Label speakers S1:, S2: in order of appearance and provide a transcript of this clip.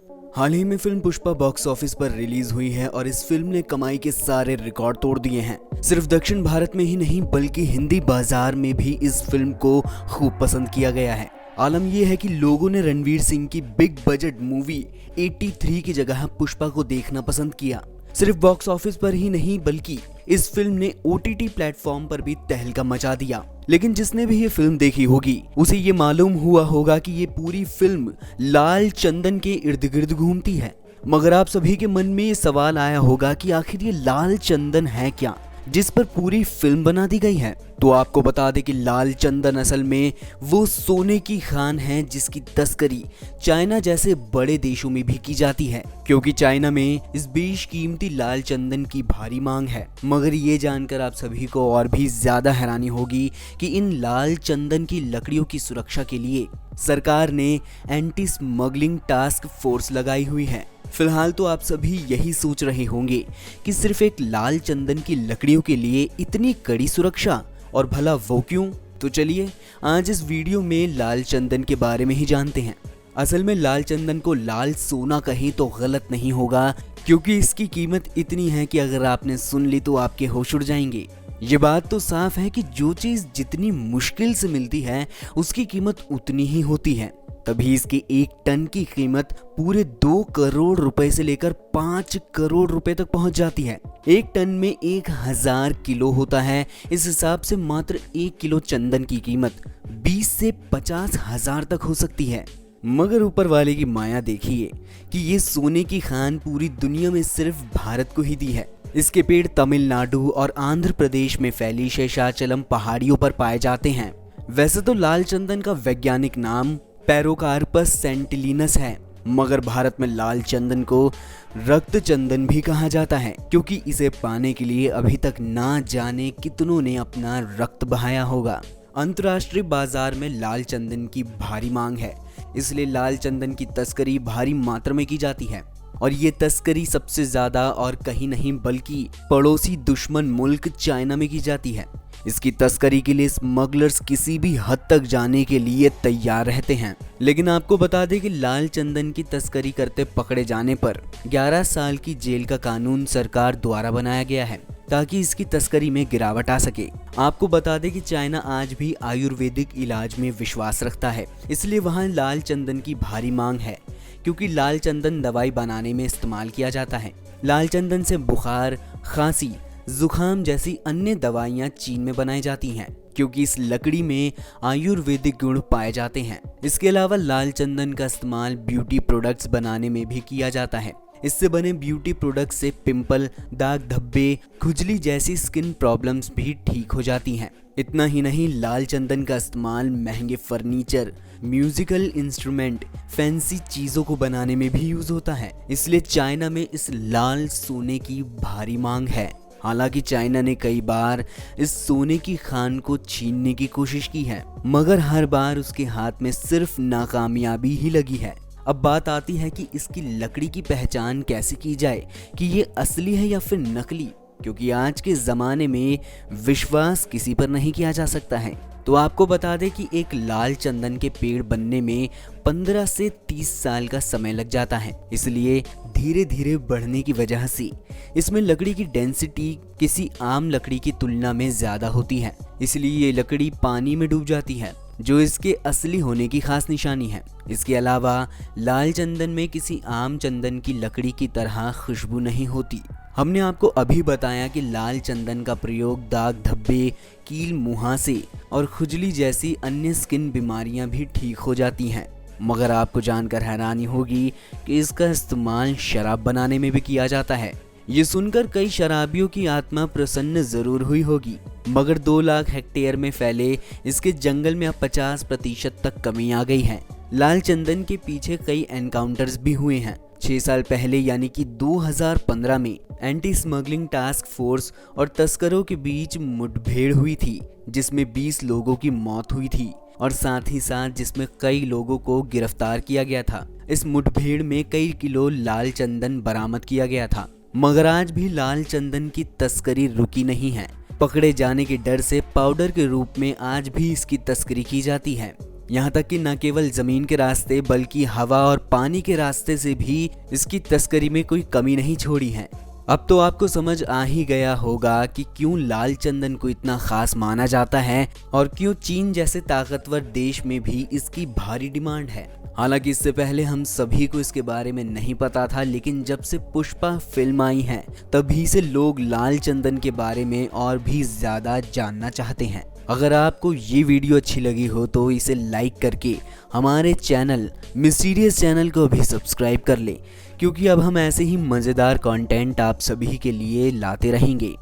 S1: हाल ही में film Pushpa box office पर release हुई है और इस फिल्म ने कमाई के सारे रिकॉर्ड तोड़ दिए हैं। सिर्फ दक्षिण भारत में ही नहीं बल्कि हिंदी बाजार में भी इस फिल्म को खूब पसंद किया गया है। आलम यह है कि लोगों ने रणवीर सिंह की बिग बजट मूवी 83 की जगह पुष्पा को देखना पसंद किया। सिर्फ बॉक्स ऑफिस पर ही नहीं बल्कि इस फिल्म ने OTT प्लेटफॉर्म पर भी तहलका मचा दिया। लेकिन जिसने भी ये फिल्म देखी होगी उसे ये मालूम हुआ होगा कि ये पूरी फिल्म लाल चंदन के इर्द गिर्द घूमती है। मगर आप सभी के मन में ये सवाल आया होगा कि आखिर ये लाल चंदन है क्या जिस पर पूरी फिल्म बना दी गई है। तो आपको बता दें कि लाल चंदन असल में वो सोने की खान है जिसकी तस्करी चाइना जैसे बड़े देशों में भी की जाती है, क्योंकि चाइना में इस बेशकीमती लाल चंदन की भारी मांग है। मगर ये जानकर आप सभी को और भी ज्यादा हैरानी होगी कि इन लाल चंदन की लकड़ियों की सुरक्षा के लिए सरकार ने एंटी स्मगलिंग टास्क फोर्स लगाई हुई है। फिलहाल तो आप सभी यही सोच रहे होंगे कि सिर्फ एक लाल चंदन की लकड़ियों के लिए इतनी कड़ी सुरक्षा, और भला वो क्यों? तो चलिए आज इस वीडियो में लाल चंदन के बारे में ही जानते हैं। असल में लाल चंदन को लाल सोना कहें तो गलत नहीं होगा, क्योंकि इसकी कीमत इतनी है कि अगर आपने सुन ली तो आपके होश उड़ जाएंगे। ये बात तो साफ है कि जो चीज जितनी मुश्किल से मिलती है उसकी कीमत उतनी ही होती है। तभी इसकी 1 टन की कीमत पूरे 2 करोड़ रुपए से लेकर 5 करोड़ रुपए तक पहुंच जाती है। 1 टन में 1000 किलो होता है। इस हिसाब से मात्र 1 किलो चंदन की कीमत 20 से 50 हजार तक हो सकती है। मगर ऊपर वाले की माया देखिए कि ये सोने की खान पूरी दुनिया में सिर्फ भारत को ही दी है। इसके पेड़ तमिलनाडु और आंध्र प्रदेश में फैली शेषाचलम पहाड़ियों पर पाए जाते हैं। वैसे तो लाल चंदन का वैज्ञानिक नाम पैरोकार्पस सेंटिलिनस है, मगर भारत में लाल चंदन को रक्त चंदन भी कहा जाता है, क्योंकि इसे पाने के लिए अभी तक ना जाने कितनों ने अपना रक्त बहाया होगा। अंतर्राष्ट्रीय बाजार में लाल चंदन की भारी मांग है, इसलिए लाल चंदन की तस्करी भारी मात्रा में की जाती है। और ये तस्करी सबसे ज्यादा और कहीं नहीं बल्कि पड़ोसी दुश्मन मुल्क चाइना में की जाती है। इसकी तस्करी के लिए स्मगलर्स किसी भी हद तक जाने के लिए तैयार रहते हैं। लेकिन आपको बता दें कि लाल चंदन की तस्करी करते पकड़े जाने पर 11 साल की जेल का कानून सरकार द्वारा बनाया गया है, ताकि इसकी तस्करी में गिरावट आ सके। आपको बता दें कि चाइना आज भी आयुर्वेदिक इलाज में विश्वास रखता है, इसलिए वहाँ लाल चंदन की भारी मांग है, क्योंकि लाल चंदन दवाई बनाने में इस्तेमाल किया जाता है। लाल चंदन से बुखार, खांसी, जुखाम जैसी अन्य दवाइयाँ चीन में बनाई जाती हैं, क्योंकि इस लकड़ी में आयुर्वेदिक गुण पाए जाते हैं। इसके अलावा लाल चंदन का इस्तेमाल ब्यूटी प्रोडक्ट्स बनाने में भी किया जाता है। इससे बने ब्यूटी प्रोडक्ट्स से पिंपल, दाग धब्बे, खुजली जैसी स्किन प्रॉब्लम्स भी ठीक हो जाती हैं। इतना ही नहीं, लाल चंदन का इस्तेमाल महंगे फर्नीचर, म्यूजिकल इंस्ट्रूमेंट, फैंसी चीजों को बनाने में भी यूज होता है। इसलिए चाइना में इस लाल सोने की भारी मांग है। हालांकि चाइना ने कई बार इस सोने की खान को छीनने की कोशिश की है, मगर हर बार उसके हाथ में सिर्फ नाकामयाबी ही लगी है। अब बात आती है कि इसकी लकड़ी की पहचान कैसे की जाए कि ये असली है या फिर नकली, क्योंकि आज के ज़माने में विश्वास किसी पर नहीं किया जा सकता है। तो आपको बता दें कि एक लाल चंदन के पेड़ बनने में 15 से 30 साल का समय लग जाता है, इसलिए धीरे धीरे बढ़ने की वजह से इसमें लकड़ी की डेंसिटी किसी आम लकड़ी की तुलना में ज़्यादा होती है। इसलिए ये लकड़ी पानी में डूब जाती है, जो इसके असली होने की खास निशानी है। इसके अलावा लाल चंदन में किसी आम चंदन की लकड़ी की तरह खुशबू नहीं होती। हमने आपको अभी बताया कि लाल चंदन का प्रयोग दाग धब्बे, कील मुहासे और खुजली जैसी अन्य स्किन बीमारियां भी ठीक हो जाती हैं। मगर आपको जानकर हैरानी होगी कि इसका इस्तेमाल शराब बनाने में भी किया जाता है। ये सुनकर कई शराबियों की आत्मा प्रसन्न जरूर हुई होगी, मगर 2 लाख हेक्टेयर में फैले इसके जंगल में अब 50% तक कमी आ गई है। लाल चंदन के पीछे कई एनकाउंटर्स भी हुए हैं। 6 साल पहले यानी कि 2015 में एंटी स्मगलिंग टास्क फोर्स और तस्करों के बीच मुठभेड़ हुई थी, जिसमें 20 लोगों की मौत हुई थी और साथ ही साथ जिसमें कई लोगों को गिरफ्तार किया गया था। इस मुठभेड़ में कई किलो लाल चंदन बरामद किया गया था, मगर आज भी लाल चंदन की तस्करी रुकी नहीं है। पकड़े जाने के डर से पाउडर के रूप में आज भी इसकी तस्करी की जाती है। यहाँ तक कि न केवल जमीन के रास्ते बल्कि हवा और पानी के रास्ते से भी इसकी तस्करी में कोई कमी नहीं छोड़ी है। अब तो आपको समझ आ ही गया होगा कि क्यों लाल चंदन को इतना खास माना जाता है और क्यों चीन जैसे ताकतवर देश में भी इसकी भारी डिमांड है। हालांकि इससे पहले हम सभी को इसके बारे में नहीं पता था, लेकिन जब से पुष्पा फिल्म आई है तभी से लोग लाल चंदन के बारे में और भी ज्यादा जानना चाहते हैं। अगर आपको ये वीडियो अच्छी लगी हो तो इसे लाइक करके हमारे चैनल मिस्टीरियस चैनल को भी सब्सक्राइब कर लें, क्योंकि अब हम ऐसे ही मज़ेदार कंटेंट आप सभी के लिए लाते रहेंगे।